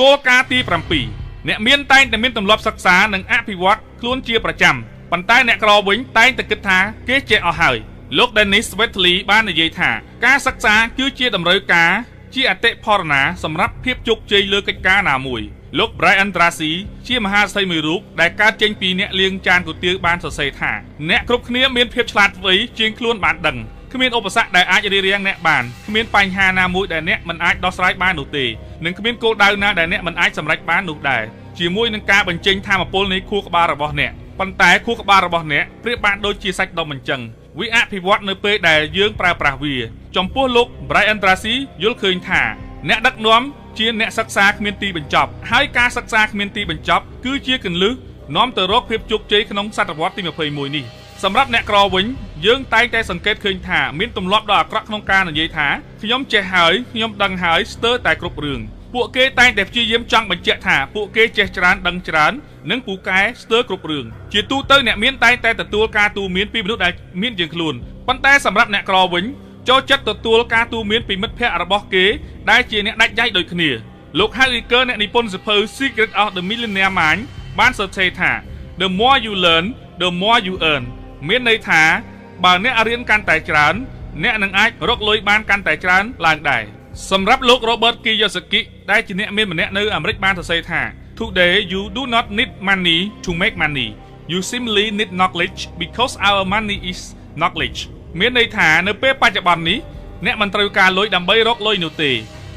គោលការណ៍ទី7អ្នកមានតែងតែមានទម្លាប់សិក្សានិងអភិវឌ្ឍខ្លួនជាប្រចាំប៉ុន្តែអ្នកក្រវិញតែងតែគិតថាគេចេះអស់ហើយលោក Dennis Waitley បាននិយាយថាការសិក្សាគឺជាតម្រូវការជាអតិផរណាសម្រាប់ភាពជោគជ័យលើកិច្ចការណាមួយលោក Brian Tracy ជាមហាសេដ្ឋីមួយរូបដែលកើតចេញពីអ្នកលាងចានគុយទាវបានសរសេរថាអ្នកគ្រប់គ្នាមានភាពឆ្លាតវៃជាងខ្លួនបានដឹងគ្មានឧបសគ្គដែលអាចរារាំងអ្នកបានគ្មានបញ្ហាណាមួយដែលអ្នកមិនអាចដោះស្រាយបាននោះទេនិងគ្មានគោលដៅណាដែលអ្នកមិនអាចសម្រេចបាននោះដែរជាមួយនឹងការបញ្ចេញថាមពលនៃខួរក្បាលរបស់អ្នកប៉ុន្តែខួរក្បាលរបស់អ្នកប្រៀបបានដូចជាសាច់ដុំអញ្ចឹងវាអភិវឌ្ឍនៅពេលដែលយើងប្រើប្រាស់វាចំពោះលោក Brian Tracy យល់ឃើញថាអ្នកដឹកនាំជាអ្នកសិក្សាគ្មានទីបញ្ចប់ហើយការសិក្សាគ្មានទីបញ្ចប់គឺជាគន្លឹះនាំទៅរកភាពជោគជ័យក្នុងសតវត្សទី21នេះសម្រាប់អ្នកក្រវិញយើងតែងតែសង្កេតឃើញថាមានទម្លាប់ដ៏អាក្រក់ក្នុងការនិយាយថាខ្ញុំចេះហើយខ្ញុំដឹងហើយស្ទើរតែគ្រប់រឿងពួកគេតែងតែព្យាយាមចង់បញ្ជាក់ថាពួកគេចេះច្រើនដឹងច្រើននិងពូកែស្ទើរគ្រប់រឿងជាទូទៅអ្នកមានតែងតែទទួលការទូន្មានពីមនុស្សដែលមានជាងខ្លួនប៉ុន្តែសម្រាប់អ្នកក្រវិញចូលចិត្តទទួលការទូន្មានពីមិត្តភ័ក្តិរបស់គេដែលជាអ្នកដាច់ដៃដូចគ្នាលោក Harriker អ្នកនិពន្ធសៀវភៅ Secret of the Millionaire Mind បានសរសេរថា The more you learn the more you earn មានន័យថាបើអ្នករៀនកាន់តែច្រើនអ្នកនឹងអាចរកលុយបានកាន់តែច្រើនឡើងដែរសម្រាប់លោក Robert Kiyosaki ដែលជាអ្នកមានម្នាក់នៅអាមេរិកបានសរសេរថា Today you do not need money to make money you simply need knowledge because our money is knowledge មានន័យថានៅពេលបច្ចុប្បន្ននេះអ្នកមិនត្រូវការលុយដើម្បីរកលុយនោះទេ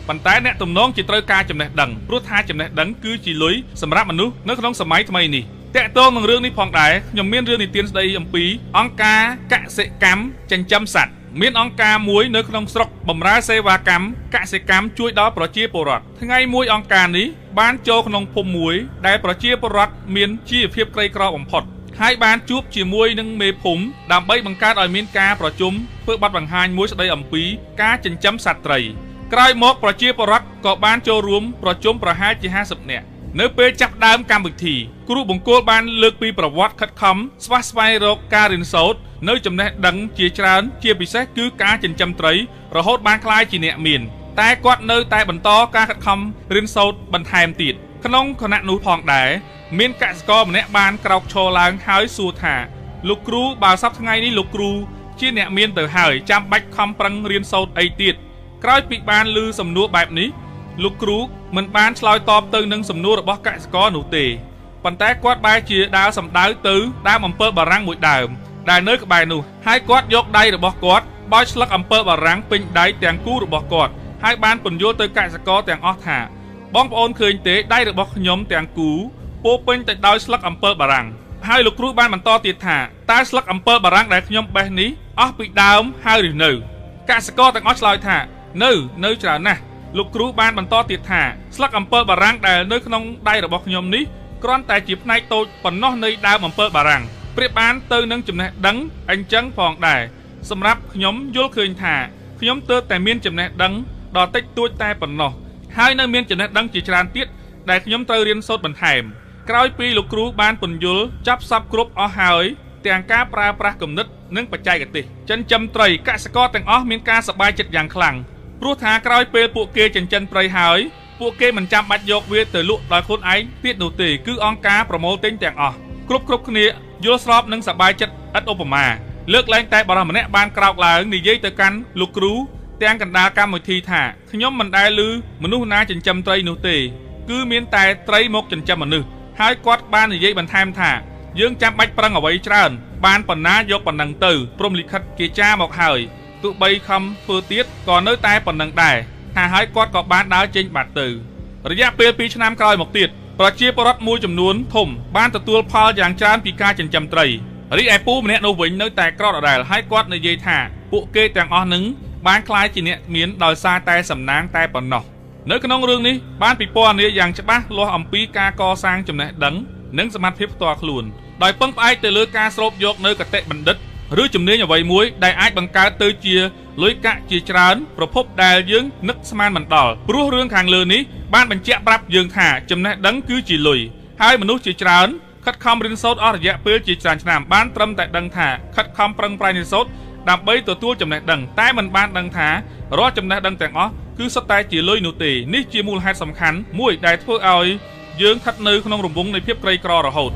ប៉ុន្តែអ្នកទំនងជាត្រូវការចំណេះដឹងព្រោះថាចំណេះដឹងគឺជាលុយសម្រាប់មនុស្សនៅក្នុងសម័យថ្មីនេះតកតងនឹងរឿងនេះផងដែរខ្ញុំមានរឿងនិទានស្ដីអំពីអង្គការកសិកម្មចិញ្ចឹមសត្វមានអង្គការមួយនៅក្នុងស្រុកបម្រើសេវាកម្មកសិកម្មជួយដល់ប្រជាពលរដ្ឋថ្ងៃមួយអង្គការនេះបានចូលក្នុងភូមិមួយដែលប្រជាពលរដ្ឋមានជីវភាពក្រីក្របំផុតហើយបានជួបជាមួយនឹងមេភូមិដើម្បីបង្កើតឲ្យមានការប្រជុំធ្វើបទបង្ហាញមួយស្ដីអំពីការចិញ្ចឹមសត្វត្រីក្រោយមកប្រជាពលរដ្ឋក៏បានចូលរួមប្រជុំប្រហែលជា50នាក់នៅពេលចាប់ដើមកម្មវិធីគ្រូបង្គោលបានលើកពីប្រវត្តិខិតខំស្វះស្វែងរកការរៀនសូត្រនៅចំណេះដឹងជាច្រើនជាពិសេសគឺការចិញ្ចឹមត្រីរហូតបានក្លាយជាអ្នកមានតែគាត់នៅតែបន្តការខិតខំរៀនសូត្របន្ថែមទៀតក្នុងគណៈនោះផងដែរមានកសិករម្នាក់បានក្រោកឈរឡើងហើយសួរថាលោកគ្រូបើសប្តាហ៍ថ្ងៃនេះលោកគ្រូជាអ្នកមានទៅហើយចាំបាច់ខំប្រឹងរៀនសូត្រអីទៀតក្រោយពីបានឮសំណួរបែបនេះលោកគ្រូមិនបានឆ្លើយតបទៅនឹងសំណួររបស់កសិករនោះទេប៉ុន្តែគាត់បែរជាដើរសំដៅទៅដើមអំពិលបារាំងមួយដើមដែលនៅក្បែរនោះហើយគាត់យកដៃរបស់គាត់បោចស្លឹកអំពិលបារាំងពេញដៃទាំងគូរបស់គាត់ហើយបានពន្យល់ទៅកសិករទាំងអស់ថាបងប្អូនឃើញទេដៃរបស់ខ្ញុំទាំងគូពោពេញទៅដោយស្លឹកអំពិលបារាំងហើយលោកគ្រូបានបន្តទៀតថាតើស្លឹកអំពិលបារាំងដែលខ្ញុំបេះនេះអស់ពីដើមហើយឬនៅកសិករទាំងអស់ឆ្លើយថានៅច្រើនណាស់លោកគ្រូបានបន្តទៀតថាស្លឹកអំពិលបារាំងដែលនៅក្នុងដៃរបស់ខ្ញុំនេះគ្រាន់តែជាផ្នែកតូចប៉ុណ្ណោះនៃដើមអំពិលបារាំងប្រៀបបានទៅនឹងចំណេះដឹងអញ្ចឹងផងដែរសម្រាប់ខ្ញុំយល់ឃើញថាខ្ញុំទើបតែមានចំណេះដឹងដ៏តិចតួចតែប៉ុណ្ណោះហើយនៅមានចំណេះដឹងជាច្រើនទៀតដែលខ្ញុំត្រូវរៀនសូត្របន្ថែមក្រោយពីលោកគ្រូបានពន្យល់ចាប់សពគ្រប់អស់ហើយទាំងការប្រើប្រាស់គំនិតនិងបច្ចេកទេសចិញ្ចឹមត្រីកសិករទាំងអស់មានការសប្បាយចិត្តយ៉ាងខ្លាំងព្រោះថាក្រោយពេលពួកគេចិញ្ចឹមត្រីហើយពួកគេមិនចាំបាច់យកវាទៅលក់ដោយខ្លួនឯងទៀតនោះទេគឺអង្គការប្រមូលទិញទាំងអស់គ្រប់គ្នាយល់ស្របនិងសប្បាយចិត្តឥតឧបមាលើកលែងតែបរិះម្នាក់បានក្រោកឡើងនិយាយទៅកាន់លោកគ្រូទាំងកណ្ដាលកម្មវិធីថាខ្ញុំមិនដែលឮមនុស្សណាចិញ្ចឹមត្រីនោះទេគឺមានតែត្រីមកចិញ្ចឹមមនុស្សហើយគាត់បាននិយាយបន្ថែមថាយើងចាំបាច់ប្រឹងអ្វីច្រើនបានប៉ុណ្ណាយកប៉ុណ្ណឹងទៅព្រំលិខិតគេចាមកហើយទោះបីខំធ្វើទៀតក៏នៅតែប៉ុណ្ណឹងដែរថាហើយគាត់ក៏បានដើរចេញបាត់ទៅរយៈពេល2ឆ្នាំក្រោយមកទៀតប្រជាពលរដ្ឋមួយចំនួនធំបានទទួលផលយ៉ាងច្រើនពីការចិញ្ចឹមត្រីរីឯពូម្នាក់នោះវិញនៅតែក្រដដែលហើយគាត់និយាយថាពួកគេទាំងអស់នឹងបានក្លាយជាអ្នកមានដោយសារតែសំណាងតែប៉ុណ្ណោះនៅក្នុងរឿងនេះបានពិពណ៌នាយ៉ាងច្បាស់លាស់អំពីការកសាងចំណេះដឹងនិងសមត្ថភាពផ្ទាល់ខ្លួនដោយពឹងផ្អែកទៅលើការស្រូបយកនៅគតិបណ្ឌិតឬជំនាញអ្វីមួយដែលអាចបង្កើតទៅជាលុយកាក់ជាច្រើនប្រភពដែលយើងនឹកស្មានមិនដល់ព្រោះរឿងខាងលើនេះបានបញ្ជាក់ប្រាប់យើងថាចំណេះដឹងគឺជាលុយហើយមនុស្សជាច្រើនខិតខំរៀនសូត្រអស់រយៈពេលជាច្រើនឆ្នាំបានត្រឹមតែដឹងថាខិតខំប្រឹងប្រែងរៀនសូត្រដើម្បីទទួលចំណេះដឹងតែមិនបានដឹងថារាល់ចំណេះដឹងទាំងអស់ គឺសុទ្ធតែជាលុយនោះទេនេះជាមូលហេតុសំខាន់មួយដែលធ្វើឲ្យយើងស្ថិតនៅក្នុងរង្វង់នៃភាពក្រីក្ររហូត